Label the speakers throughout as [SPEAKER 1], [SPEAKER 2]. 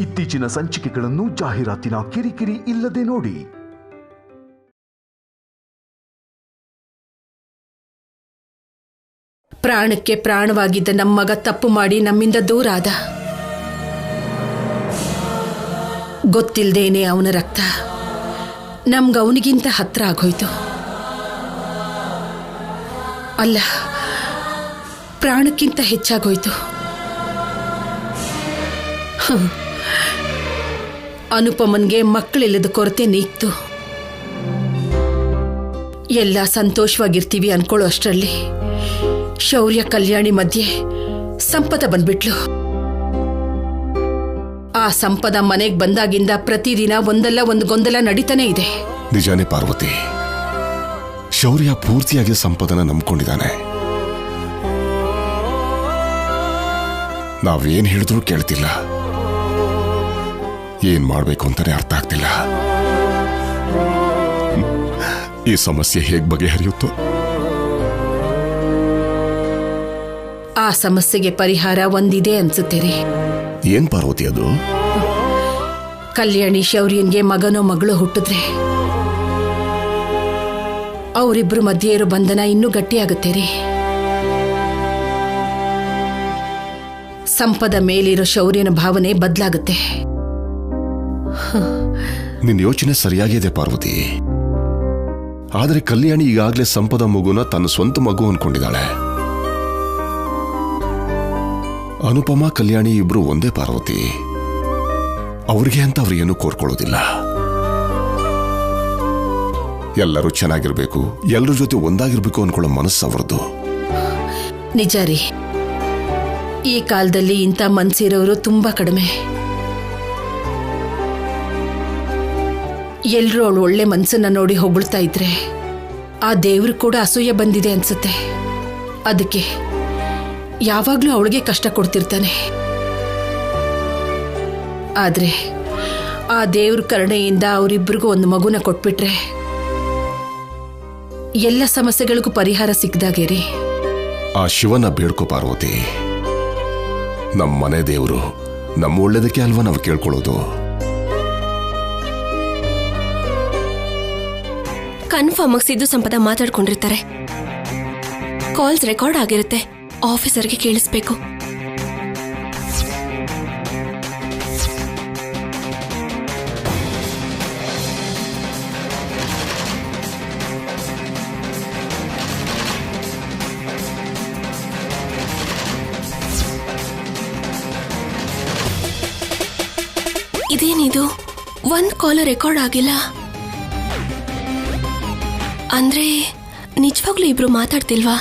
[SPEAKER 1] ಇತ್ತೀಚಿನ ಸಂಚಿಕೆಗಳನ್ನು ಜಾಹೀರಾತಿನ ಕಿರಿಕಿರಿ ಇಲ್ಲದೆ ನೋಡಿ.
[SPEAKER 2] ಪ್ರಾಣಕ್ಕೆ ಪ್ರಾಣವಾಗಿದ್ದ ನಮ್ಮ ಮಗ ತಪ್ಪು ಮಾಡಿ ನಮ್ಮಿಂದ ದೂರ ಆದ. ಗೊತ್ತಿಲ್ಲದೇನೆ ಅವನ ರಕ್ತ ನಮ್ಗವನಿಗಿಂತ ಹತ್ರ ಆಗೋಯ್ತು. ಅಲ್ಲ, ಪ್ರಾಣಕ್ಕಿಂತ ಹೆಚ್ಚಾಗೋಯ್ತು. ಅನುಪಮನ್ಗೆ ಮಕ್ಕಳಿಲ್ಲದ ಕೊರತೆ ನೀಗ್ತು. ಎಲ್ಲ ಸಂತೋಷವಾಗಿರ್ತೀವಿ ಅನ್ಕೊಳ್ಳೋ ಅಷ್ಟರಲ್ಲಿ ಶೌರ್ಯ ಕಲ್ಯಾಣಿ ಮಧ್ಯೆ ಸಂಪದ ಬಂದ್ಬಿಟ್ಲು. ಆ ಸಂಪದ ಮನೆಗೆ ಬಂದಾಗಿಂದ ಪ್ರತಿದಿನ ಒಂದಲ್ಲ ಒಂದು ಗೊಂದಲ ನಡೀತಾನೆ ಇದೆ.
[SPEAKER 3] ನಿಜಾನೇ ಪಾರ್ವತಿ, ಶೌರ್ಯ ಪೂರ್ತಿಯಾಗಿ ಸಂಪದನ ನಂಬ್ಕೊಂಡಿದ್ದಾನೆ. ನಾವೇನ್ ಹೇಳಿದ್ರೂ ಕೇಳ್ತಿಲ್ಲ. ಏನ್ ಮಾಡ್ಬೇಕು ಅಂತಾನೆ ಅರ್ಥ ಆಗ್ತಿಲ್ಲ. ಈ ಸಮಸ್ಯೆ ಹೇಗ್ ಬಗೆಹರಿಯುತ್ತೋ?
[SPEAKER 2] ಆ ಸಮಸ್ಯೆಗೆ ಪರಿಹಾರ ಒಂದಿದೆ ಅನ್ಸುತ್ತೇರಿ.
[SPEAKER 3] ಏನ್ ಪಾರ್ವತಿ ಅದು?
[SPEAKER 2] ಕಲ್ಯಾಣಿ ಶೌರ್ಯನ್ಗೆ ಮಗನೋ ಮಗಳು ಹುಟ್ಟಿದ್ರೆ ಅವರಿಬ್ರು ಮಧ್ಯೆ ಇರೋ ಬಂಧನ ಇನ್ನೂ ಗಟ್ಟಿಯಾಗುತ್ತೇರಿ. ಸಂಪದ ಮೇಲಿರೋ ಶೌರ್ಯನ ಭಾವನೆ ಬದಲಾಗುತ್ತೆ.
[SPEAKER 3] ನಿನ್ ಯೋಚನೆ ಸರಿಯಾಗಿದೆ ಪಾರ್ವತಿ. ಆದ್ರೆ ಕಲ್ಯಾಣಿ ಈಗಾಗಲೇ ಸಂಪದ ಮಗುನ ತನ್ನ ಸ್ವಂತ ಮಗು ಅನ್ಕೊಂಡಿದ್ದಾಳೆ. ಅನುಪಮ ಕಲ್ಯಾಣಿ ಇಬ್ರು ಒಂದೇ ಪಾರ್ವತಿ. ಅವ್ರಿಗೆ ಅಂತ ಅವ್ರು ಏನೂ ಕೋರ್ಕೊಳ್ಳೋದಿಲ್ಲ. ಎಲ್ಲರೂ ಚೆನ್ನಾಗಿರ್ಬೇಕು, ಎಲ್ಲರ ಜೊತೆ ಒಂದಾಗಿರ್ಬೇಕು ಅನ್ಕೊಳ್ಳೋ ಮನಸ್ಸು ಅವ್ರದ್ದು.
[SPEAKER 2] ನಿಜ ರೀ, ಈ ಕಾಲದಲ್ಲಿ ಇಂಥ ಮನ್ಸಿರೋರು ತುಂಬಾ ಕಡಿಮೆ. ಎಲ್ರೂ ಅವಳು ಒಳ್ಳೆ ಮನ್ಸನ್ನ ನೋಡಿ ಹೊಗಳ್ತಾ ಇದ್ರೆ ಆ ದೇವ್ರು ಕೂಡ ಅಸೂಯೆ ಬಂದಿದೆ ಅನ್ಸುತ್ತೆ. ಅದಕ್ಕೆ ಯಾವಾಗ್ಲೂ ಅವಳಿಗೆ ಕಷ್ಟ ಕೊಡ್ತಿರ್ತಾನೆ. ಆದ್ರೆ ಆ ದೇವ್ರ ಕರುಣೆಯಿಂದ ಅವರಿಬ್ಬರಿಗೂ ಒಂದು ಮಗುನ ಕೊಟ್ಬಿಟ್ರೆ ಎಲ್ಲ ಸಮಸ್ಯೆಗಳಿಗೂ ಪರಿಹಾರ ಸಿಕ್ಕದಾಗೆ ರೀ.
[SPEAKER 3] ಆ ಶಿವನ ಬೇಡ್ಕೋ ಪಾರ್ವತಿ. ನಮ್ಮ ಮನೆ ದೇವರು ನಮ್ಮ ಒಳ್ಳೇದಕ್ಕೆ ಅಲ್ವಾ ನಾವು ಕೇಳ್ಕೊಳ್ಳೋದು.
[SPEAKER 4] ಕನ್ಫರ್ಮ್ ಆಗಿ ಸಿದ್ದು ಸಂಪದ ಮಾತಾಡ್ಕೊಂಡಿರ್ತಾರೆ. ಕಾಲ್ಸ್ ರೆಕಾರ್ಡ್ ಆಗಿರುತ್ತೆ. ಆಫೀಸರ್ಗೆ ಕೇಳಿಸ್ಬೇಕು. ಇದೇನಿದು? ಒಂದ್ ಕಾಲ್ ರೆಕಾರ್ಡ್ ಆಗಿಲ್ಲ ಅಂದ್ರೆ ನಿಜವಾಗ್ಲೂ ಇಬ್ರು ಮಾತಾಡ್ತಿಲ್ವಾ?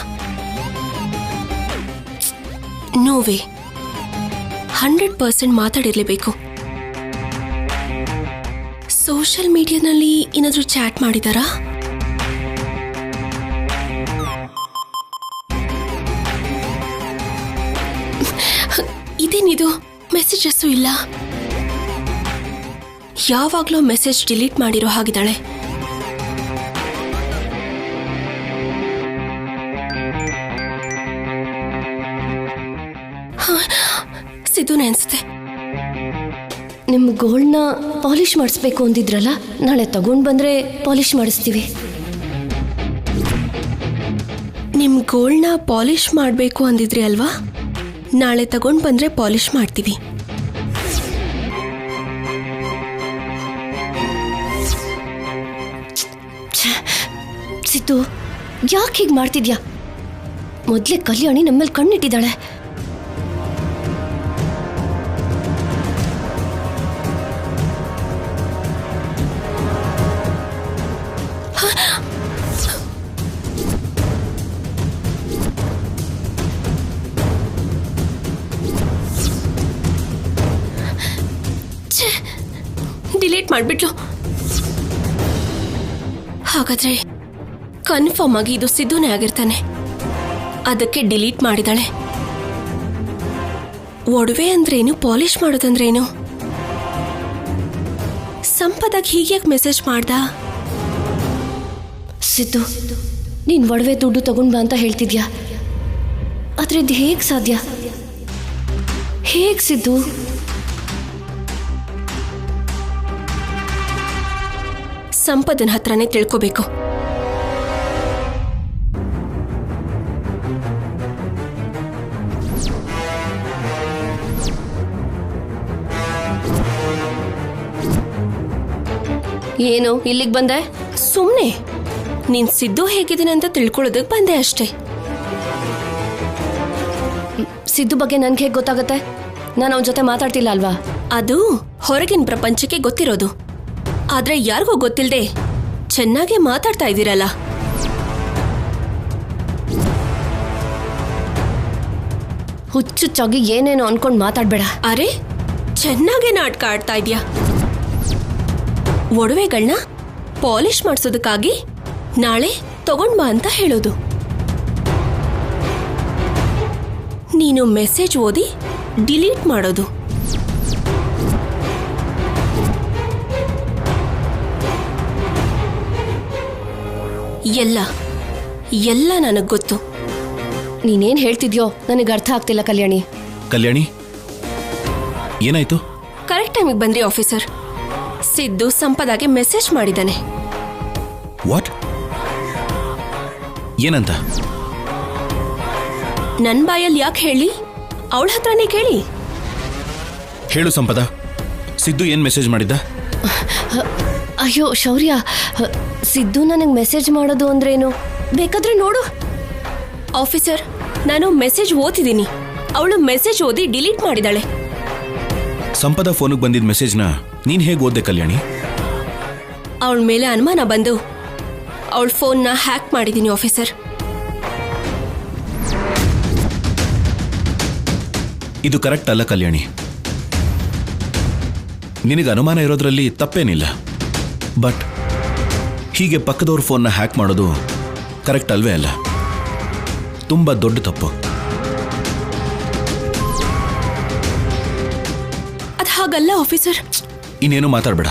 [SPEAKER 4] ನೋವೇ, 100% ಮಾತಾಡಿರ್ಲೇಬೇಕು. ಸೋಷಿಯಲ್ ಮೀಡಿಯಾನಲ್ಲಿ ಏನಾದ್ರೂ ಚಾಟ್ ಮಾಡಿದಾರಾ? ಇದೇನಿದು? ಮೆಸೇಜಸ್ಸು ಇಲ್ಲ. ಯಾವಾಗ್ಲೂ ಮೆಸೇಜ್ ಡಿಲೀಟ್ ಮಾಡಿರೋ ಹಾಗಿದ್ದಾಳೆ. ಸಿದ್ದುನೇ ಅನ್ಸುತ್ತೆ.
[SPEAKER 5] ನಿಮ್ಮ ಗೋಲ್ಡ್ನ ಪಾಲಿಶ್ ಮಾಡಿಸ್ಬೇಕು ಅಂದಿದ್ರಲ್ಲ, ನಾಳೆ ತಗೊಂಡು ಬಂದರೆ ಪಾಲಿಶ್ ಮಾಡಿಸ್ತೀವಿ.
[SPEAKER 4] ನಿಮ್ಮ ಗೋಲ್ಡ್ನ ಪಾಲಿಶ್ ಮಾಡಬೇಕು ಅಂದಿದ್ರಿ ಅಲ್ವಾ? ನಾಳೆ ತಗೊಂಡು ಬಂದರೆ ಪಾಲಿಶ್ ಮಾಡ್ತೀವಿ.
[SPEAKER 5] ಸಿದ್ದು, ಯಾಕೆ ಹೀಗೆ ಮಾಡ್ತಿದ್ಯಾ? ಮೊದಲೇ ಕಲ್ಯಾಣಿ ನಮ್ಮಲ್ಲಿ ಕಣ್ಣಿಟ್ಟಿದ್ದಾಳೆ.
[SPEAKER 4] ಡಿಲೀಟ್ ಮಾಡಿಬಿಟ್ಲು. ಹಾಗಾದ್ರೆ ಕನ್ಫರ್ಮ್ ಆಗಿ ಇದು ಸಿದ್ದುನೇ ಆಗಿರ್ತಾನೆ. ಅದಕ್ಕೆ ಡಿಲೀಟ್ ಮಾಡಿದಾಳೆ. ಒಡವೆ ಅಂದ್ರೇನು, ಪಾಲಿಶ್ ಮಾಡೋದಂದ್ರೇನು? ಸಂಪದಾಗಿ ಹೀಗ್ಯಾಕೆ ಮೆಸೇಜ್ ಮಾಡ್ದ?
[SPEAKER 5] ಸಿದ್ದು, ನೀನು ಒಡವೆ ದುಡ್ಡು ತಗೊಂಡ್ ಬಾ ಅಂತ ಹೇಳ್ತಿದ್ಯಾ, ಆದ್ರೆ ಇದು ಹೇಗೆ ಸಾಧ್ಯ? ಹೇಗೆ ಸಿದ್ದು?
[SPEAKER 4] ಸಂಪದನ ಹತ್ರನೇ ತಿಳ್ಕೋಬೇಕು.
[SPEAKER 5] ಏನು ಇಲ್ಲಿಗೆ ಬಂದೆ?
[SPEAKER 4] ಸುಮ್ನೆ ನೀನ್ ಸಿದ್ದು ಹೇಗಿದ್ದೀನಿ ಅಂತ ತಿಳ್ಕೊಳ್ಳೋದಕ್ಕೆ ಬಂದೆ ಅಷ್ಟೇ.
[SPEAKER 5] ಸಿದ್ದು ಬಗ್ಗೆ ನನ್ಗೆ ಹೇಗೆ ಗೊತ್ತಾಗತ್ತೆ? ನಾನು ಅವನ ಜೊತೆ ಮಾತಾಡ್ತಿಲ್ಲ ಅಲ್ವಾ?
[SPEAKER 4] ಅದು ಹೊರಗಿನ ಪ್ರಪಂಚಕ್ಕೆ ಗೊತ್ತಿರೋದು. ಆದ್ರೆ ಯಾರಿಗೂ ಗೊತ್ತಿಲ್ಲದೆ ಚೆನ್ನಾಗಿ ಮಾತಾಡ್ತಾ ಇದ್ದೀರಲ್ಲ.
[SPEAKER 5] ಹುಚ್ಚುಚ್ಚಾಗಿ ಏನೇನೋ ಅನ್ಕೊಂಡ್ ಮಾತಾಡ್ಬೇಡ.
[SPEAKER 4] ಅರೆ, ಚೆನ್ನಾಗಿ ನಾಟಕ ಆಡ್ತಾ ಇದ್ಯಾ. ಒಡವೆಗಳನ್ನ ಪಾಲಿಶ್ ಮಾಡಿಸೋದಕ್ಕಾಗಿ ನಾಳೆ ತಗೊಂಡ್ ಬಾ ಅಂತ ಹೇಳೋದು. ನೀನು ಮೆಸೇಜ್ ಓದಿ ಡಿಲೀಟ್ ಮಾಡೋದು. ಎಲ್ಲ ನನಗ್ ಗೊತ್ತು.
[SPEAKER 5] ನೀನೇನ್ ಹೇಳ್ತಿದ್ಯೋ ನನಗೆ ಅರ್ಥ ಆಗ್ತಿಲ್ಲ ಕಲ್ಯಾಣಿ.
[SPEAKER 6] ಕಲ್ಯಾಣಿ, ಏನಾಯ್ತು?
[SPEAKER 4] ಕರೆಕ್ಟ್ ಟೈಮಿಗೆ ಬಂದ್ರಿ ಆಫೀಸರ್. ಸಿದ್ದು ಸಂಪದಾಗೆ ಮೆಸೇಜ್ ಮಾಡಿದ್ದಾನೆ.
[SPEAKER 6] ವಾಟ್? ಏನಂತ?
[SPEAKER 4] ನನ್ ಬಾಯಲ್ಲಿ ಯಾಕೆ ಹೇಳಿ? ಅವಳ ಹತ್ರನೇ ಕೇಳಿ.
[SPEAKER 6] ಹೇಳು ಸಂಪದ, ಸಿದ್ದು ಏನ್ ಮೆಸೇಜ್ ಮಾಡಿದ್ದ?
[SPEAKER 5] ಅಯ್ಯೋ ಶೌರ್ಯ, ಸಿದ್ದು ನನಗೆ ಮೆಸೇಜ್ ಮಾಡೋದು ಅಂದ್ರೇನು? ಬೇಕಾದ್ರೆ ನೋಡು.
[SPEAKER 4] ಆಫೀಸರ್, ನಾನು ಮೆಸೇಜ್ ಓದಿದ್ದೀನಿ. ಅವಳು ಮೆಸೇಜ್ ಓದಿ ಡಿಲೀಟ್ ಮಾಡಿದಾಳೆ.
[SPEAKER 6] ಸಂಪದ ಫೋನಿಗೆ ಬಂದಿದ್ದ ಮೆಸೇಜ್ನ ನೀನ್ ಹೇಗೆ ಓದ್ದೆ ಕಲ್ಯಾಣಿ?
[SPEAKER 4] ಅವಳ ಮೇಲೆ ಅನುಮಾನ ಬಂದು ಅವಳ ಫೋನ್ನ ಹ್ಯಾಕ್ ಮಾಡಿದ್ದೀನಿ ಆಫೀಸರ್.
[SPEAKER 6] ಇದು ಕರೆಕ್ಟ್ ಅಲ್ಲ ಕಲ್ಯಾಣಿ. ನಿನಗೆ ಅನುಮಾನ ಇರೋದ್ರಲ್ಲಿ ತಪ್ಪೇನಿಲ್ಲ. ಬಟ್ ಹೀಗೆ ಪಕ್ಕದವ್ರ ಫೋನ್ನ ಹ್ಯಾಕ್ ಮಾಡೋದು ಕರೆಕ್ಟ್ ಅಲ್ವೇ ಅಲ್ಲ. ತುಂಬಾ ದೊಡ್ಡ ತಪ್ಪು.
[SPEAKER 4] ಅದು ಹಾಗಲ್ಲ ಆಫೀಸರ್.
[SPEAKER 6] ಇನ್ನೇನು ಮಾತಾಡಬೇಡ.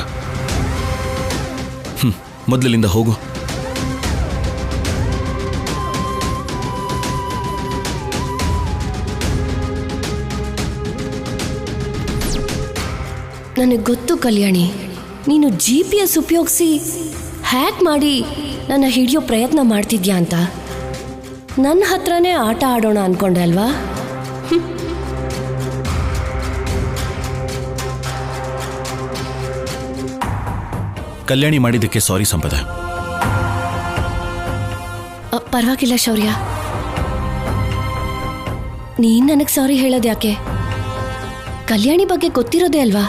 [SPEAKER 6] ಮೊದಲಿನಿಂದ ಹೋಗು.
[SPEAKER 5] ನನಗೆ ಗೊತ್ತು ಕಲ್ಯಾಣಿ, ನೀನು GPS ಉಪಯೋಗಿಸಿ ಹ್ಯಾಕ್ ಮಾಡಿ ನನ್ನ ಹಿಡಿಯೋ ಪ್ರಯತ್ನ ಮಾಡ್ತಿದ್ಯಾ ಅಂತ. ನನ್ನ ಹತ್ರನೇ ಆಟ ಆಡೋಣ ಅನ್ಕೊಂಡೆ ಅಲ್ವಾ?
[SPEAKER 6] ಕಲ್ಯಾಣಿ ಮಾಡಿದ್ದಕ್ಕೆ ಸಾರಿ ಸಂಪದ.
[SPEAKER 5] ಪರವಾಗಿಲ್ಲ ಶೌರ್ಯ, ನೀನ್ ನನಗೆ ಸಾರಿ ಹೇಳೋದು ಯಾಕೆ? ಕಲ್ಯಾಣಿ ಬಗ್ಗೆ ಗೊತ್ತಿರೋದೇ ಅಲ್ವಾ?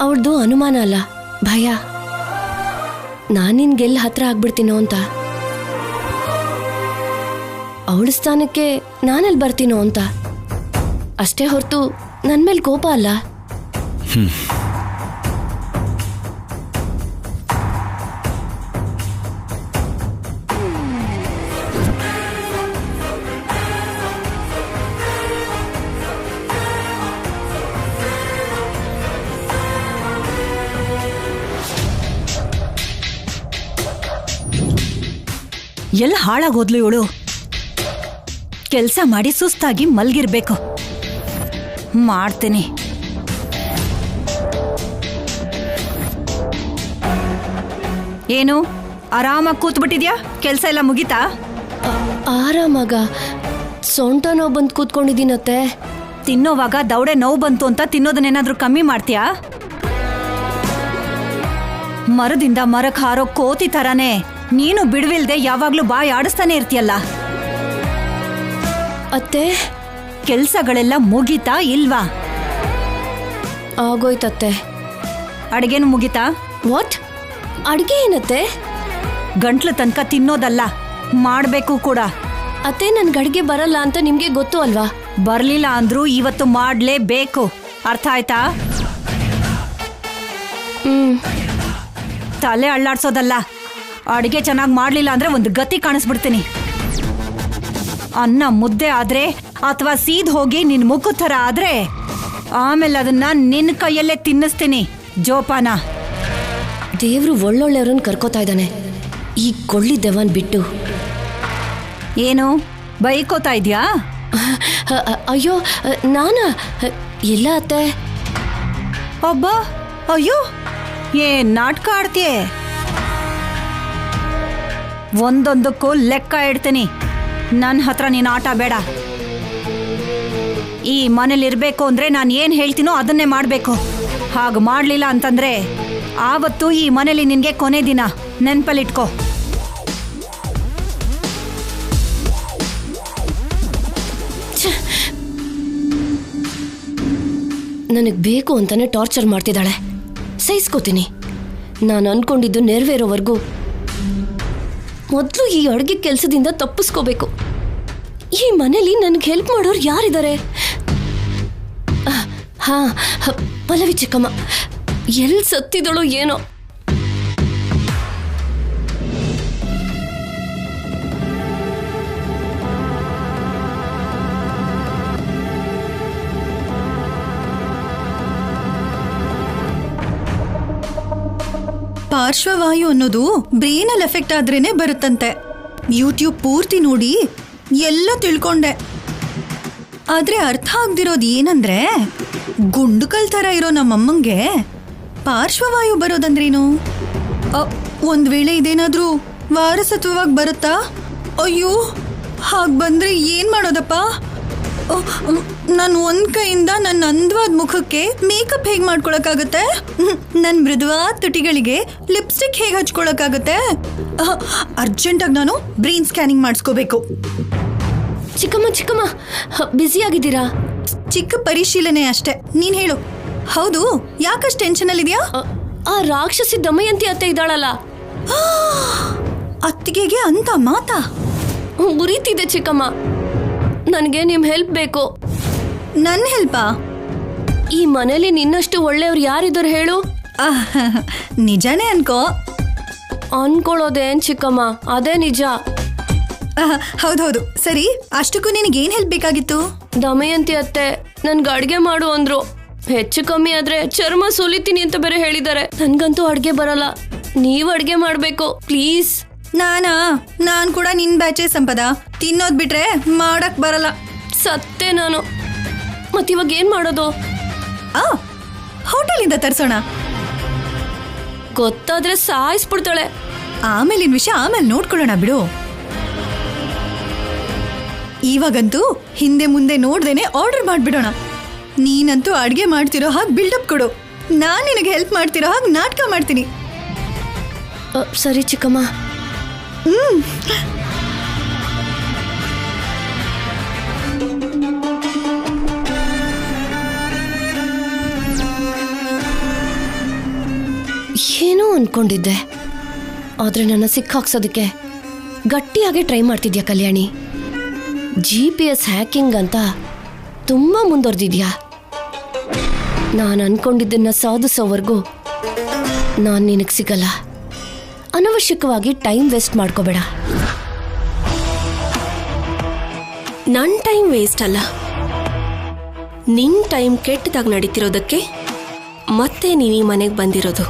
[SPEAKER 5] ಅವಳದು ಅನುಮಾನ ಅಲ್ಲ, ಭಯ. ನಾನು ನಿನ್ಗೆಲ್ಲ ಹತ್ರ ಆಗ್ಬಿಡ್ತೀನೋ ಅಂತ. ಅವಳ ಸ್ಥಾನಕ್ಕೆ ನಾನಲ್ಲಿ ಬರ್ತೀನೋ ಅಂತ ಅಷ್ಟೇ ಹೊರತು ನನ್ನ ಮೇಲೆ ಕೋಪ ಅಲ್ಲ.
[SPEAKER 7] ಎಲ್ಲ ಹಾಳಾಗೋದ್ಲು ಇವಳು. ಕೆಲಸ ಮಾಡಿ ಸುಸ್ತಾಗಿ ಮಲ್ಗಿರ್ಬೇಕು. ಮಾಡ್ತೀನಿ. ಏನು ಆರಾಮಾಗಿ ಕೂತ್ಬಿಟ್ಟಿದ್ಯಾ? ಕೆಲಸ ಎಲ್ಲ ಮುಗಿತಾ?
[SPEAKER 5] ಆರಾಮಾಗ ಸೊಂಟ ನೋವು ಬಂದು ಕೂತ್ಕೊಂಡಿದ್ದೀನತ್ತೆ.
[SPEAKER 7] ತಿನ್ನೋವಾಗ ದೌಡೆ ನೋವು ಬಂತು ಅಂತ ತಿನ್ನೋದನ್ನೇನಾದ್ರೂ ಕಮ್ಮಿ ಮಾಡ್ತೀಯಾ? ಮರದಿಂದ ಮರಕ್ಕೆ ಹಾರೋ ಕೋತಿ ಥರನೇ ನೀನು ಬಿಡುವಿಲ್ದೆ ಯಾವಾಗ್ಲೂ ಬಾಯಿ ಆಡಿಸ್ತಾನೆ ಇರ್ತೀಯಲ್ಲ.
[SPEAKER 5] ಅತ್ತೆ,
[SPEAKER 7] ಕೆಲ್ಸಗಳೆಲ್ಲ ಮುಗಿತಾ ಇಲ್ವಾ?
[SPEAKER 5] ಆಗೋಯ್ತತ್ತೆ.
[SPEAKER 7] ಅಡಿಗೆನು ಮುಗಿತಾ?
[SPEAKER 5] ವಾಟ್? ಅಡ್ಗೆ ಏನತ್ತೆ?
[SPEAKER 7] ಗಂಟ್ಲು ತನಕ ತಿನ್ನೋದಲ್ಲ, ಮಾಡ್ಬೇಕು ಕೂಡ.
[SPEAKER 5] ಅತ್ತೆ, ನನ್ಗೆ ಅಡ್ಗೆ ಬರಲ್ಲ ಅಂತ ನಿಮ್ಗೆ ಗೊತ್ತು ಅಲ್ವಾ?
[SPEAKER 7] ಬರ್ಲಿಲ್ಲ ಅಂದ್ರೂ ಇವತ್ತು ಮಾಡ್ಲೇಬೇಕು. ಅರ್ಥ ಆಯ್ತಾ? ತಲೆ ಅಳ್ಳಾಡ್ಸೋದಲ್ಲ. ಅಡಿಗೆ ಚೆನ್ನಾಗಿ ಮಾಡ್ಲಿಲ್ಲ ಅಂದ್ರೆ ಒಂದು ಗತಿ ಕಾಣಿಸ್ಬಿಡ್ತೀನಿ. ಅನ್ನ ಮುದ್ದೆ ಆದ್ರೆ ಅಥವಾ ಸೀದ್ ಹೋಗಿ ನಿನ್ ಮುಖದ ಥರ ಆದ್ರೆ ಆಮೇಲೆ ಅದನ್ನ ನಿನ್ನ ಕೈಯಲ್ಲೇ ತಿನ್ನಿಸ್ತೀನಿ. ಜೋಪಾನ.
[SPEAKER 5] ದೇವ್ರು ಒಳ್ಳೊಳ್ಳೆಯವ್ರನ್ನ ಕರ್ಕೋತಾ ಇದ್ದಾನೆ, ಈ ಕೊಳ್ಳಿ ದೆವನ್ ಬಿಟ್ಟು.
[SPEAKER 7] ಏನು ಬೈಕೋತಾ ಇದ್ಯಾ?
[SPEAKER 5] ಅಯ್ಯೋ ನಾನಾ ಇಲ್ಲ ಅತ್ತೆ.
[SPEAKER 7] ಅಬ್ಬಾ, ಅಯ್ಯೋ ಏನ್ ನಾಟಕ ಆಡ್ತೀಯ? ಒಂದೊಂದಕ್ಕೂ ಲೆಕ್ಕ ಇಡ್ತೀನಿ. ನನ್ನ ಹತ್ರ ನೀನು ಆಟ ಬೇಡ. ಈ ಮನೇಲಿ ಇರಬೇಕು ಅಂದ್ರೆ ನಾನು ಏನು ಹೇಳ್ತೀನೋ ಅದನ್ನೇ ಮಾಡಬೇಕು. ಹಾಗೆ ಮಾಡಲಿಲ್ಲ ಅಂತಂದ್ರೆ ಆವತ್ತು ಈ ಮನೇಲಿ ನಿನಗೆ ಕೊನೆ ದಿನ. ನೆನ್ಪಲ್ಲಿಟ್ಕೋ.
[SPEAKER 5] ನನಗೆ ಬೇಕು ಅಂತಾನೆ ಟಾರ್ಚರ್ ಮಾಡ್ತಿದ್ದಾಳೆ. ಸಹಿಸ್ಕೋತೀನಿ. ನಾನು ಅನ್ಕೊಂಡಿದ್ದು ನೆರವೇರೋವರೆಗೂ ಮೊದಲು ಈ ಅಡುಗೆ ಕೆಲಸದಿಂದ ತಪ್ಪಿಸ್ಕೋಬೇಕು. ಈ ಮನೇಲಿ ನನಗೆ ಹೆಲ್ಪ್ ಮಾಡೋರು ಯಾರಿದ್ದಾರೆ? ಹಾ, ಪಲ್ಲವಿ ಚಿಕ್ಕಮ್ಮ ಎಲ್ಲಿ ಸತ್ತಿದಳು ಏನೋ.
[SPEAKER 8] ಪಾರ್ಶ್ವವಾಯು ಅನ್ನೋದು ಬ್ರೈನಲ್ಲಿ ಎಫೆಕ್ಟ್ ಆದ್ರೇನೆ ಬರುತ್ತಂತೆ. ಯೂಟ್ಯೂಬ್ ಪೂರ್ತಿ ನೋಡಿ ಎಲ್ಲ ತಿಳ್ಕೊಂಡೆ. ಆದ್ರೆ ಅರ್ಥ ಆಗ್ದಿರೋದು ಏನಂದ್ರೆ, ಗುಂಡುಕಲ್ ಥರ ಇರೋ ನಮ್ಮಮ್ಮಂಗೆ ಪಾರ್ಶ್ವವಾಯು ಬರೋದಂದ್ರೇನು? ಒಂದ್ ವೇಳೆ ಇದೇನಾದ್ರೂ ವಾರಸತ್ವವಾಗಿ ಬರುತ್ತಾ? ಅಯ್ಯೋ, ಹಾಗೆ ಬಂದ್ರೆ ಏನ್ ಮಾಡೋದಪ್ಪ? ನಾನು ಒಂದ್ ಕೈಯಿಂದ ನನ್ನ ಅಂದವಾದ ಮುಖಕ್ಕೆ ಮೇಕಪ್ ಹೇಗೆ ಮಾಡ್ಕೊಳಕ್ಕಾಗತ್ತೆ? ನನ್ನ ಮೃದುವಾದ ತುಟಿಗಳಿಗೆ ಲಿಪ್ಸ್ಟಿಕ್ ಹೇಗೆ ಹಚ್ಕೊಳಕ್ಕಾಗತ್ತೆ? ಅರ್ಜೆಂಟಾಗಿ ನಾನು ಬ್ರೈನ್ ಸ್ಕ್ಯಾನಿಂಗ್ ಮಾಡಿಸ್ಕೋಬೇಕು.
[SPEAKER 5] ಚಿಕ್ಕಮ್ಮ ಚಿಕ್ಕಮ್ಮ ಬ್ಯುಸಿ ಆಗಿದ್ದೀರಾ?
[SPEAKER 8] ಚಿಕ್ಕ ಪರಿಶೀಲನೆ ಅಷ್ಟೇ. ನೀನ್ ಹೇಳು. ಹೌದು, ಯಾಕಷ್ಟು ಟೆನ್ಷನ್ ಅಲ್ಲಿದ್ಯಾ?
[SPEAKER 5] ಆ ರಾಕ್ಷಸಿ ದಮಯಂತಿ ಅತ್ತೆ ಇದ್ದಾಳಲ್ಲ,
[SPEAKER 8] ಅತ್ತಿಗೆಗೆ ಅಂತ ಮಾತಾ?
[SPEAKER 5] ಉರಿತಿದೆ ಚಿಕ್ಕಮ್ಮ. ನನಗೆ ನಿಮ್ ಹೆಲ್ಪ್ ಬೇಕು.
[SPEAKER 8] ನನ್ನ ಹೆಲ್ಪಾ?
[SPEAKER 5] ಈ ಮನೇಲಿ ನಿನ್ನಷ್ಟು ಒಳ್ಳೆಯವ್ರು ಯಾರಿದ್ದಾರೆ ಹೇಳು?
[SPEAKER 8] ನಿಜಾನೇ ಅನ್ಕೋ.
[SPEAKER 5] ಅನ್ಕೊಳ್ಳೋದೇನ್ ಚಿಕ್ಕಮ್ಮ, ಅದೇ ನಿಜ.
[SPEAKER 8] ಹೌದೌದು. ಸರಿ, ಅಷ್ಟಕ್ಕೂ ನಿನಗೇನ್ ಹೆಲ್ಪ್ ಬೇಕಾಗಿತ್ತು?
[SPEAKER 5] ದಮಯಂತಿ ಅತ್ತೆ ನನ್ಗೆ ಅಡ್ಗೆ ಮಾಡು ಅಂದ್ರು. ಹೆಚ್ಚು ಕಮ್ಮಿ ಆದ್ರೆ ಚರ್ಮ ಸುಲಿತೀನಿ ಅಂತ ಬೇರೆ ಹೇಳಿದ್ದಾರೆ. ನನ್ಗಂತೂ ಅಡ್ಗೆ ಬರಲ್ಲ. ನೀವ್ ಅಡ್ಗೆ ಮಾಡ್ಬೇಕು ಪ್ಲೀಸ್.
[SPEAKER 8] ನಾನ್ ಕೂಡ ನಿನ್ ಬ್ಯಾಚೆ ಸಂಪದ. ತಿನ್ನೋದ್ ಬಿಟ್ರೆ ಮಾಡಕ್ ಬರಲ್ಲ.
[SPEAKER 5] ಸತ್ತೆ ನಾನು. ಮತ್ತಿವಾಗ ಏನ್ ಮಾಡೋದು?
[SPEAKER 8] ಹೋಟೆಲಿಂದ ತರ್ಸೋಣ.
[SPEAKER 5] ಗೊತ್ತಾದ್ರೆ ಸಾಯಿಸ್ಬಿಡ್ತಾಳೆ.
[SPEAKER 8] ಆಮೇಲಿನ ವಿಷಯ ಆಮೇಲೆ ನೋಡ್ಕೊಳ್ಳೋಣ ಬಿಡು. ಇವಾಗಂತೂ ಹಿಂದೆ ಮುಂದೆ ನೋಡ್ದೇನೆ ಆರ್ಡರ್ ಮಾಡ್ಬಿಡೋಣ. ನೀನಂತೂ ಅಡ್ಗೆ ಮಾಡ್ತಿರೋ ಹಾಗೆ ಬಿಲ್ಡಪ್ ಕೊಡು. ನಾನ್ ನಿನಗೆ ಹೆಲ್ಪ್ ಮಾಡ್ತಿರೋ ಹಾಗೆ ನಾಟಕ ಮಾಡ್ತೀನಿ.
[SPEAKER 5] ಸರಿ ಚಿಕ್ಕಮ್ಮ. ಏನೋ ಅನ್ಕೊಂಡಿದ್ದೆ, ಆದ್ರೆ ನನ್ನ ಸಿಕ್ಕಾಕ್ಸೋದಕ್ಕೆ ಗಟ್ಟಿಯಾಗೆ ಟ್ರೈ ಮಾಡ್ತಿದ್ಯಾ ಕಲ್ಯಾಣಿ. GPS ಹ್ಯಾಕಿಂಗ್ ಅಂತ ತುಂಬಾ ಮುಂದುವರೆದಿದ್ಯಾ. ನಾನು ಅನ್ಕೊಂಡಿದ್ದನ್ನ ಸಾಧಿಸೋವರೆಗೂ ನಾನು ನಿನಗೆ ಸಿಗಲ್ಲ. ಅನವಶ್ಯಕವಾಗಿ ಟೈಮ್ ವೇಸ್ಟ್ ಮಾಡ್ಕೋಬೇಡ.
[SPEAKER 4] ನನ್ನ ಟೈಮ್ ವೇಸ್ಟ್ ಅಲ್ಲ, ನಿನ್ನ ಟೈಮ್ ಕೆಟ್ಟದಾಗಿ ನಡೀತಿರೋದಕ್ಕೆ ಮತ್ತೆ ನೀನು ಈ ಮನೆಗೆ ಬಂದಿರೋದು.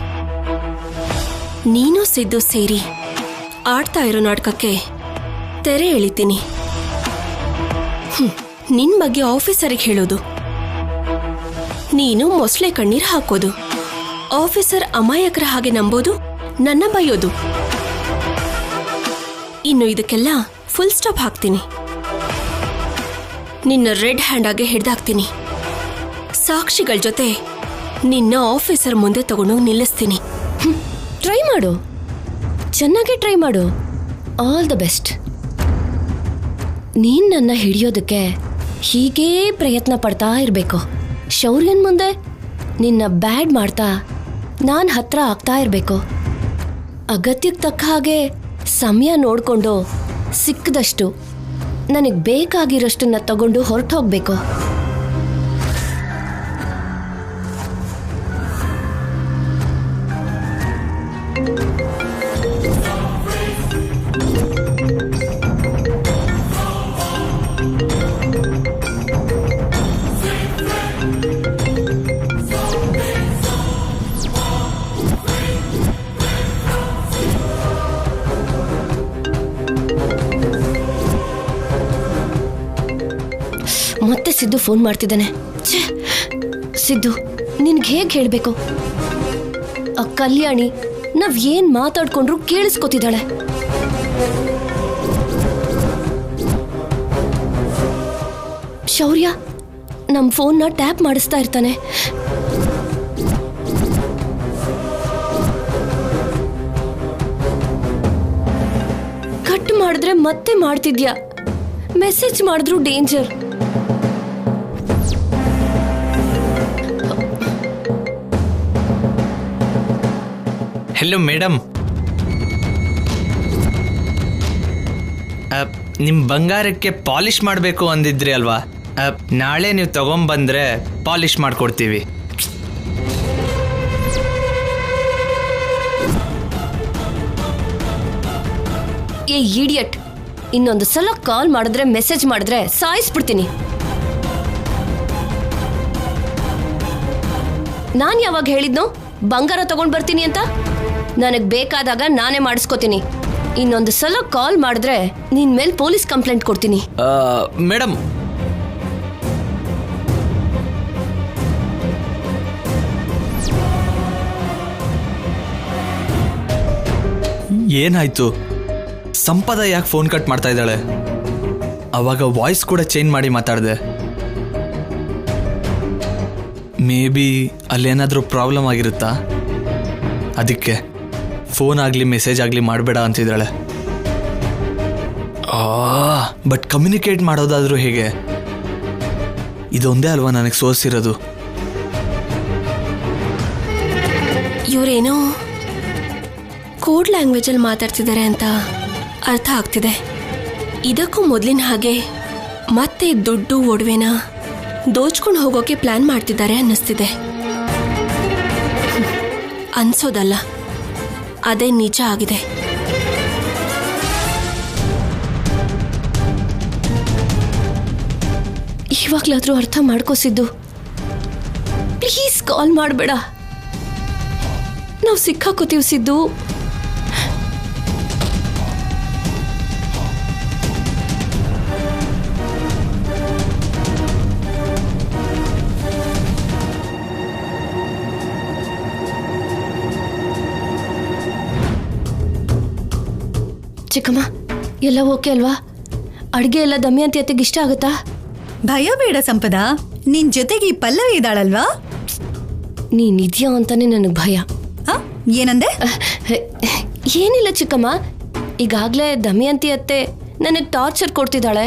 [SPEAKER 4] ನೀನು ಸಿದ್ದು ಸೇರಿ ಆಡ್ತಾ ಇರೋ ನಾಟಕಕ್ಕೆ ತೆರೆ ಎಳಿತೀನಿ. ನಿನ್ನ ಬಗ್ಗೆ ಆಫೀಸರಿಗೆ ಹೇಳೋದು, ನೀನು ಮೊಸಳೆ ಕಣ್ಣೀರು ಹಾಕೋದು, ಆಫೀಸರ್ ಅಮಾಯಕರ ಹಾಗೆ ನಂಬೋದು, ನನ್ನ ಬೈಯೋದು. ಇನ್ನು ಇದಕ್ಕೆಲ್ಲ ಫುಲ್ ಸ್ಟಾಪ್ ಹಾಕ್ತೀನಿ. ನಿನ್ನ ರೆಡ್ ಹ್ಯಾಂಡ್ ಆಗಿ ಹಿಡ್ದಾಕ್ತೀನಿ. ಸಾಕ್ಷಿಗಳ ಜೊತೆ ನಿನ್ನ ಆಫೀಸರ್ ಮುಂದೆ ತಗೊಂಡೋಗಿ ನಿಲ್ಲಿಸ್ತೀನಿ.
[SPEAKER 5] ಟ್ರೈ ಮಾಡು, ಚೆನ್ನಾಗಿ ಟ್ರೈ ಮಾಡು. All the best. ನೀನ್ ನನ್ನ ಹಿಡಿಯೋದಕ್ಕೆ ಹೀಗೇ ಪ್ರಯತ್ನ ಪಡ್ತಾ ಇರಬೇಕು. ಶೌರ್ಯನ್ ಮುಂದೆ ನಿನ್ನ ಬ್ಯಾಡ್ ಮಾಡ್ತಾ ನಾನು ಹತ್ರ ಆಗ್ತಾ ಇರಬೇಕು. ಅಗತ್ಯಕ್ಕೆ ತಕ್ಕ ಹಾಗೆ ಸಮಯ ನೋಡಿಕೊಂಡು ಸಿಕ್ಕದಷ್ಟು ನನಗೆ ಬೇಕಾಗಿರೋಷ್ಟನ್ನ ತಗೊಂಡು ಹೊರಟು ಹೋಗ್ಬೇಕು. ಮತ್ತೆ ಸಿದ್ದು ಫೋನ್ ಮಾಡ್ತಿದ್ದಾನೆ. ಛೇ, ಸಿದ್ದು ನಿನ್ಗೆ ಹೇಗೆ ಹೇಳಬೇಕು? ಆ ಕಲ್ಯಾಣಿ ನಾವ್ ಏನ್ ಮಾತಾಡ್ಕೊಂಡ್ರು ಕೇಳಿಸ್ಕೊತಿದ್ದಾಳೆ. ಶೌರ್ಯ ನಮ್ ಫೋನ್ನ ಟ್ಯಾಪ್ ಮಾಡಿಸ್ತಾ ಇರ್ತಾನೆ. ಕಟ್ ಮಾಡಿದ್ರೆ ಮತ್ತೆ ಮಾಡ್ತಿದ್ಯಾ, ಮೆಸೇಜ್ ಮಾಡಿದ್ರು ಡೇಂಜರ್.
[SPEAKER 9] ಹೆಲೋ ಮೇಡಮ್, ನಿಮ್ಮ ಬಂಗಾರಕ್ಕೆ ಪಾಲಿಷ್ ಮಾಡಬೇಕು ಅಂದಿದ್ರಿ ಅಲ್ವಾ? ನಾಳೆ ನೀವು ತಗೊಂಬಂದ್ರೆ ಪಾಲಿಷ್ ಮಾಡಿಕೊಡ್ತೀವಿ.
[SPEAKER 5] ಏ ಇಡಿಯಟ್, ಇನ್ನೊಂದು ಸಲ ಕಾಲ್ ಮಾಡಿದ್ರೆ ಮೆಸೇಜ್ ಮಾಡಿದ್ರೆ ಸಾಯಿಸ್ಬಿಡ್ತೀನಿ. ನಾನ್ ಯಾವಾಗ ಹೇಳಿದ್ನೋ ಬಂಗಾರ ತಗೊಂಡ್ ಬರ್ತೀನಿ ಅಂತ? ನನಗ್ ಬೇಕಾದಾಗ ನಾನೇ ಮಾಡಿಸ್ಕೋತೀನಿ. ಇನ್ನೊಂದು ಸಲ ಕಾಲ್ ಮಾಡಿದ್ರೆ ನಿನ್ ಮೇಲೆ ಪೊಲೀಸ್ ಕಂಪ್ಲೇಂಟ್ ಕೊಡ್ತೀನಿ.
[SPEAKER 9] ಮೇಡಮ್, ಏನಾಯ್ತು? ಸಂಪದ ಯಾಕೆ ಫೋನ್ ಕಟ್ ಮಾಡ್ತಾ ಇದ್ದಾಳೆ? ಅವಾಗ ವಾಯ್ಸ್ ಕೂಡ ಚೇಂಜ್ ಮಾಡಿ ಮಾತಾಡಿದೆ. ಮೇ ಬಿ ಅಲ್ಲೇನಾದರೂ ಪ್ರಾಬ್ಲಮ್ ಆಗಿರುತ್ತಾ? ಅದಕ್ಕೆ ಫೋನ್ ಆಗಲಿ ಮೆಸೇಜ್ ಆಗಲಿ ಮಾಡಬೇಡ ಅಂತಿದ್ದಾಳೆ. ಬಟ್ ಕಮ್ಯುನಿಕೇಟ್ ಮಾಡೋದಾದರೂ ಹೇಗೆ? ಇದೊಂದೇ ಅಲ್ವಾ ನನಗೆ ಸೋಸಿರೋದು.
[SPEAKER 4] ಇವರೇನೋ ಕೋಡ್ ಲ್ಯಾಂಗ್ವೇಜಲ್ಲಿ ಮಾತಾಡ್ತಿದ್ದಾರೆ ಅಂತ ಅರ್ಥ ಆಗ್ತಿದೆ. ಇದಕ್ಕೂ ಮೊದಲಿನ ಹಾಗೆ ಮತ್ತೆ ದುಡ್ಡು ಒಡವೆನ ದೋಚ್ಕೊಂಡು ಹೋಗೋಕೆ ಪ್ಲಾನ್ ಮಾಡ್ತಿದ್ದಾರೆ ಅನ್ನಿಸ್ತಿದೆ. ಅನ್ಸೋದಲ್ಲ, ಅದೇ ನಿಜ ಆಗಿದೆ.
[SPEAKER 5] ಇವಾಗ್ಲಾದ್ರೂ ಅರ್ಥ ಮಾಡ್ಕೋಸಿದ್ದು. ಪ್ಲೀಸ್ ಕಾಲ್ ಮಾಡಬೇಡ, ನಾವು ಸಿಕ್ಕಾಕೋತೀವಿ ಸಿದ್ದು. ಚಿಕ್ಕಮ್ಮ, ಎಲ್ಲ ಓಕೆ ಅಲ್ವಾ? ಅಡುಗೆ ಎಲ್ಲ ದಮಯಂತಿ ಅತ್ತೆಗೆ ಇಷ್ಟ ಆಗುತ್ತಾ?
[SPEAKER 8] ಭಯ ಬೇಡ ಸಂಪದ, ನಿನ್ ಜೊತೆಗೆ ಈ ಪಲ್ಲವಿ ಇದ್ದಾಳಲ್ವಾ?
[SPEAKER 5] ನೀನಿದ್ಯಾ ಅಂತಾನೆ ನನಗೆ ಭಯ.
[SPEAKER 8] ಏನಂದೆ?
[SPEAKER 5] ಏನಿಲ್ಲ ಚಿಕ್ಕಮ್ಮ, ಈಗಾಗ್ಲೇ ದಮಯಂತಿ ಅತ್ತೆ ನನಗೆ ಟಾರ್ಚರ್ ಕೊಡ್ತಿದ್ದಾಳೆ.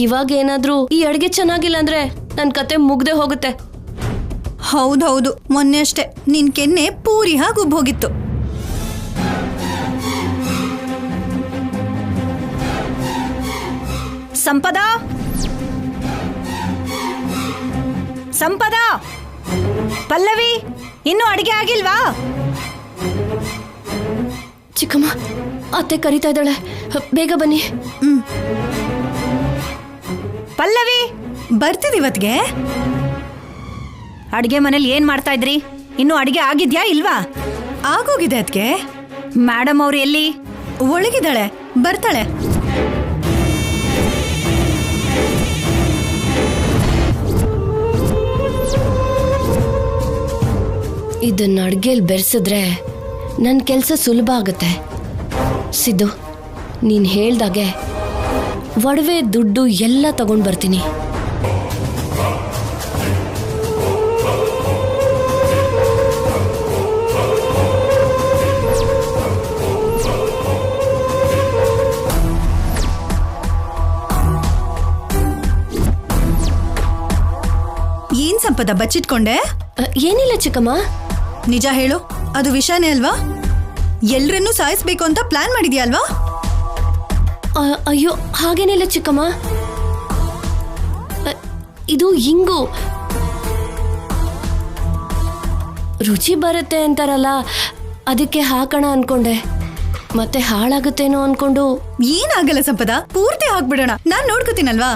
[SPEAKER 5] ಇವಾಗ ಏನಾದ್ರೂ ಈ ಅಡುಗೆ ಚೆನ್ನಾಗಿಲ್ಲ ಅಂದ್ರೆ ನನ್ನ ಕತೆ ಮುಗ್ದೆ ಹೋಗುತ್ತೆ.
[SPEAKER 8] ಹೌದೌದು, ಮೊನ್ನೆ ಅಷ್ಟೇ ನಿನ್ ಕೆನ್ನೆ ಪೂರಿ ಹಾಗೆ ಉಬ್ಬೋಗಿತ್ತು.
[SPEAKER 7] ಸಂಪದ, ಸಂಪದ, ಪಲ್ಲವಿ, ಇನ್ನೂ ಅಡಿಗೆ ಆಗಿಲ್ವಾ?
[SPEAKER 5] ಚಿಕ್ಕಮ್ಮ, ಅತ್ತೆ ಕರೀತಾ ಇದ್ದಾಳೆ, ಬೇಗ ಬನ್ನಿ.
[SPEAKER 7] ಪಲ್ಲವಿ,
[SPEAKER 8] ಬರ್ತಿದಿವತ್ಗೆ.
[SPEAKER 7] ಅಡಿಗೆ ಮನೇಲಿ ಏನ್ ಮಾಡ್ತಾ ಇದ್ರಿ? ಇನ್ನು ಅಡಿಗೆ ಆಗಿದ್ಯಾ ಇಲ್ವಾ?
[SPEAKER 8] ಆಗೋಗಿದೆ ಅದ್ಕೆ.
[SPEAKER 7] ಮೇಡಮ್ ಅವ್ರು ಎಲ್ಲಿ?
[SPEAKER 8] ಒಳಗಿದ್ದಾಳೆ, ಬರ್ತಾಳೆ.
[SPEAKER 5] ಇದನ್ನ ಅಡ್ಗೆಲ್ ಬೆರೆಸಿದ್ರೆ ನನ್ನ ಕೆಲಸ ಸುಲಭ ಆಗುತ್ತೆ. ಸಿದ್ದು, ನೀನ್ ಹೇಳ್ದಾಗೆ ಒಡವೆ ದುಡ್ಡು ಎಲ್ಲ ತಗೊಂಡ್ ಬರ್ತೀನಿ.
[SPEAKER 8] ಏನ್ ಸಂಪದ ಬಚ್ಚಿಟ್ಕೊಂಡೆ?
[SPEAKER 5] ಏನಿಲ್ಲ ಚಿಕ್ಕಮ್ಮ.
[SPEAKER 8] ನಿಜ ಹೇಳು, ಅದು ವಿಷಯನೇ ಅಲ್ವಾ? ಎಲ್ರನ್ನೂ ಸಾಯಿಸ್ಬೇಕು ಅಂತ ಪ್ಲಾನ್ ಮಾಡಿದ್ಯಾ ಅಲ್ವಾ?
[SPEAKER 5] ಅಯ್ಯೋ, ಹಾಗೇನಿಲ್ಲ ಚಿಕ್ಕಮ್ಮ. ಇದು ಹಿಂಗು ರುಚಿ ಬರುತ್ತೆ ಅಂತಾರಲ್ಲ, ಅದಕ್ಕೆ ಹಾಕೋಣ ಅನ್ಕೊಂಡೆ. ಮತ್ತೆ ಹಾಳಾಗುತ್ತೇನೋ ಅನ್ಕೊಂಡು.
[SPEAKER 8] ಏನಾಗಲ್ಲ ಸಂಪದ, ಪೂರ್ತಿ ಹಾಕ್ಬಿಡೋಣ, ನಾನ್ ನೋಡ್ಕೋತೀನಲ್ವಾ.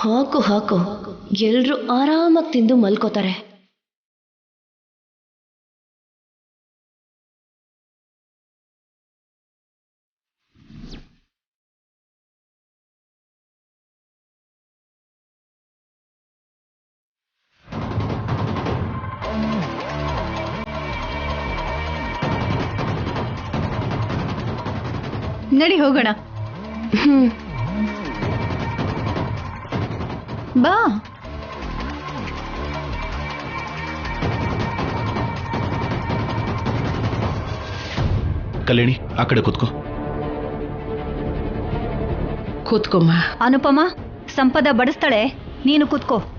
[SPEAKER 5] ಹಾಕು ಹಾಕು, ಎಲ್ರು ಆರಾಮಾಗಿ ತಿಂದು ಮಲ್ಕೋತಾರೆ.
[SPEAKER 8] ನಡಿ ಹೋಗೋಣ. ಬಾ.
[SPEAKER 6] ಕಲ್ಯಾಣಿ ಆ ಕಡೆ ಕೂತ್ಕೋ.
[SPEAKER 2] ಕೂತ್ಕೊಮ್ಮ.
[SPEAKER 7] ಅನುಪಮ, ಸಂಪದ ಬಡಿಸ್ತಾಳೆ, ನೀನು ಕೂತ್ಕೋ.